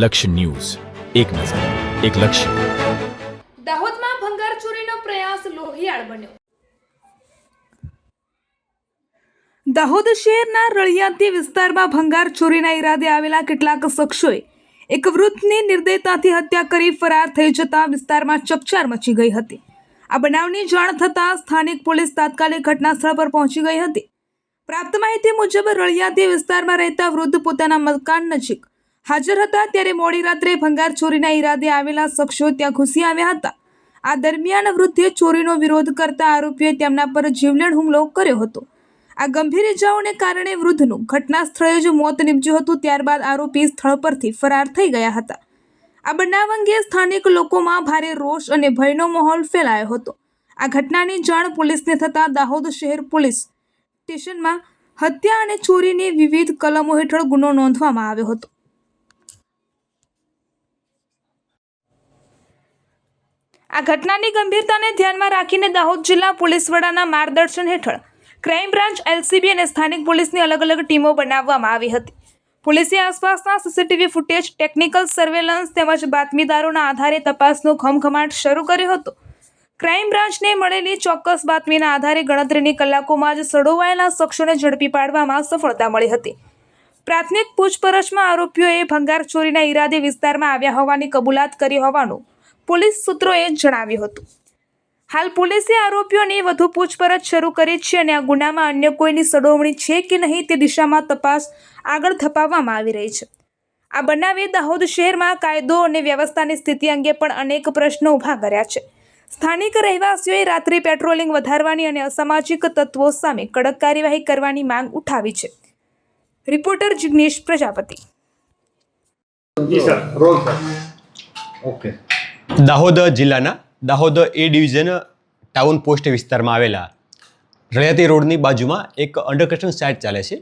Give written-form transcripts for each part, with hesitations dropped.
લક્ષ્ય ન્યૂઝ, એક નજર, એક લક્ષ્ય. દાહોદમાં ભંગાર ચોરીનો પ્રયાસ લોહિયાળ બન્યો. દાહોદ શહેરના રળિયાતી વિસ્તારમાં ભંગાર ચોરીના ઈરાદે આવેલા કેટલાક શખ્સોએ એક વૃદ્ધની નિર્દયતાથી હત્યા કરી ફરાર થઈ જતા વિસ્તારમાં ચકચાર મચી ગઈ હતી. આ બનાવની જાણ થતાં સ્થાનિક પોલીસ તાત્કાલિક ઘટના સ્થળ પર પહોંચી ગઈ હતી. પ્રાપ્ત માહિતી મુજબ રળિયાતી વિસ્તારમાં રહેતા વૃદ્ધ પોતાના મકાન નજીક હાજર હતા ત્યારે મોડી રાત્રે ભંગાર ચોરીના ઈરાદે આવેલા શખ્સો ત્યાં ઘૂસી આવ્યા હતા. આ દરમિયાન વૃદ્ધે ચોરીનો વિરોધ કરતા આરોપીએ તેમના પર જીવલેણ હુમલો કર્યો હતો. આ ગંભીર ઇજાઓને કારણે વૃદ્ધનું ઘટના સ્થળે જ મોત નીપજ્યું હતું. ત્યારબાદ આરોપી સ્થળ પરથી ફરાર થઈ ગયા હતા. આ બનાવ અંગે સ્થાનિક લોકોમાં ભારે રોષ અને ભયનો માહોલ ફેલાયો હતો. આ ઘટનાની જાણ પોલીસને થતાં દાહોદ શહેર પોલીસ સ્ટેશનમાં હત્યા અને ચોરીની વિવિધ કલમો હેઠળ ગુનો નોંધવામાં આવ્યો હતો. આ ઘટનાની ગંભીરતાને ધ્યાનમાં રાખીને દાહોદ જિલ્લા પોલીસ વડાના માર્ગદર્શન હેઠળ ક્રાઇમ બ્રાન્ચ, LCB અને સ્થાનિક પોલીસની અલગ અલગ ટીમો બનાવવામાં આવી હતી. પોલીસે આસપાસના CCTV ફૂટેજ, ટેકનિકલ સર્વેલન્સ તેમજ બાતમીદારોના આધારે તપાસનો ઘમઘમાટ શરૂ કર્યો હતો. ક્રાઇમ બ્રાન્ચને મળેલી ચોક્કસ બાતમીના આધારે ગણતરીની કલાકોમાં જ સડોવાયેલા શખ્સોને ઝડપી પાડવામાં સફળતા મળી હતી. પ્રાથમિક પૂછપરછમાં આરોપીઓએ ભંગાર ચોરીના ઈરાદે વિસ્તારમાં આવ્યા હોવાની કબૂલાત કરી હોવાનું પોલીસ સૂત્રોએ જણાવ્યું હતું. હાલ પોલીસે આરોપીઓની વધુ પૂછપરછ શરૂ કરી છે અને આ ગુનામાં અન્ય કોઈની સંડોવણી છે કે નહીં તે દિશામાં તપાસ આગળ ધપાવવામાં આવી રહી છે. આ બનાવે દાહોદ શહેરમાં કાયદો અને વ્યવસ્થાની સ્થિતિ અંગે પણ અનેક પ્રશ્નો ઊભા કર્યા છે. સ્થાનિક રહેવાસીઓએ રાત્રિ પેટ્રોલિંગ વધારવાની અને અસામાજિક તત્વો સામે કડક કાર્યવાહી કરવાની માંગ ઉઠાવી છે. રિપોર્ટર જિગ્નેશ પ્રજાપતિ. દાહોદ જિલ્લાના Dahod A division town post વિસ્તારમાં આવેલા રળિયાતી રોડની બાજુમાં એક અંડર કન્સ્ટ્રક્શન સાઇટ ચાલે છે,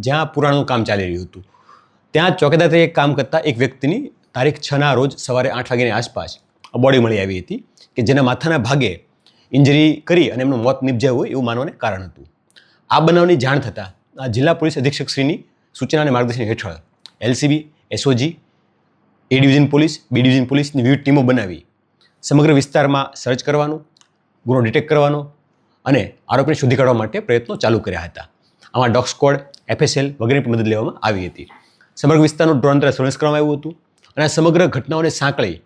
જ્યાં પુરાણું કામ ચાલી રહ્યું હતું. ત્યાં ચોકીદાર તરીકે કામ કરતા એક વ્યક્તિની તારીખ 6ના રોજ સવારે 8 વાગ્યાની આસપાસ બોડી મળી આવી હતી કે જેના માથાના ભાગે ઇન્જરી કરી અને એમનું મોત નિપજ્યું હોય એવું માનવાને કારણ હતું. આ બનાવની જાણ થતાં જિલ્લા પોલીસ અધિક્ષક શ્રીની સૂચના અને માર્ગદર્શન હેઠળ LCB, SOG, A division police, B division પોલીસની વિવિધ ટીમો બનાવી સમગ્ર વિસ્તારમાં સર્ચ કરવાનો, ગુનો ડિટેક્ટ કરવાનો અને આરોપીને શોધી કાઢવા માટે પ્રયત્નો ચાલુ કર્યા હતા. આમાં ડોગ સ્ક્વોડ, FSL વગેરેની મદદ લેવામાં આવી હતી. સમગ્ર વિસ્તારનું ડ્રોન દ્વારા સર્વેલન્સ કરવામાં આવ્યું હતું અને આ સમગ્ર ઘટનાઓને સાંકળી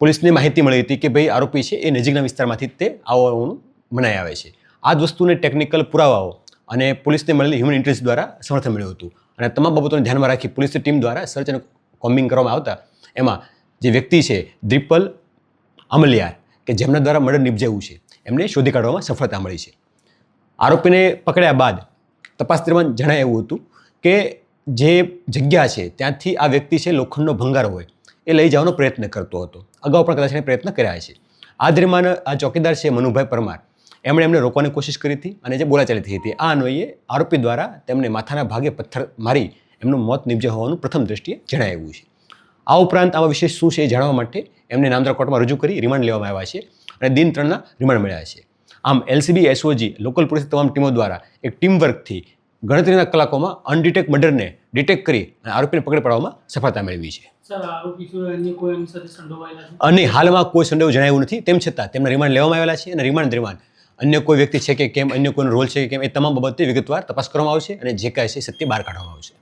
પોલીસને માહિતી મળી હતી કે ભાઈ આરોપી છે એ નજીકના વિસ્તારમાંથી તે આવવાનું મનાઈ આવે છે. આ જ વસ્તુને ટેકનિકલ પુરાવાઓ અને પોલીસને મળેલી હ્યુમન ઇન્ટરેસ્ટ દ્વારા સમર્થન મળ્યું હતું અને તમામ બાબતોને ધ્યાનમાં રાખી પોલીસની ટીમ દ્વારા સર્ચ અને કોમ્બિંગ કરવામાં આવતા એમાં જે વ્યક્તિ છે દ્રિપલ અમલિયાર કે જેમના દ્વારા મર્ડર નિપજાયું છે એમને શોધી કાઢવામાં સફળતા મળી છે. આરોપીને પકડ્યા બાદ તપાસ દરમિયાન જણાય એવું હતું કે જે જગ્યા છે ત્યાંથી આ વ્યક્તિ છે લોખંડનો ભંગાર હોય એ લઈ જવાનો પ્રયત્ન કરતો હતો. અગાઉ પણ કદાચ એને પ્રયત્ન કર્યા છે. આ દરમિયાન આ ચોકીદાર છે મનુભાઈ પરમાર એમણે એમને રોકવાની કોશિશ કરી હતી અને જે બોલાચાલી થઈ હતી આ અન્વયે આરોપી દ્વારા તેમને માથાના ભાગે પથ્થર મારી એમનું મોત નિપજ્યું હોવાનું પ્રથમ દ્રષ્ટિએ જણાવ્યું છે. આ ઉપરાંત આવા વિશે શું છે એ જાણવા માટે એમને નામદાર કોર્ટમાં રજૂ કરી રિમાન્ડ લેવામાં આવ્યા છે અને દિન 3ના રિમાન્ડ મળ્યા છે. આમ LCB, SOG, લોકલ પોલીસ તમામ ટીમો દ્વારા એક ટીમ વર્કથી ગણતરીના કલાકોમાં અનડિટેક્ટ મર્ડરને ડિટેક્ટ કરી અને આરોપીને પકડી પાડવામાં સફળતા મેળવી છે. અને હાલમાં કોઈ સંડોવ જણાવ્યું નથી. તેમ છતાં તેમના રિમાન્ડ લેવામાં આવેલા છે અને રિમાન્ડ દરમિયાન અન્ય કોઈ વ્યક્તિ છે કે કેમ, અન્ય કોઈનો રોલ છે કે કેમ એ તમામ બાબતે વિગતવાર તપાસ કરવામાં આવશે અને જે કાંઈ છે સત્ય બહાર કાઢવામાં આવશે.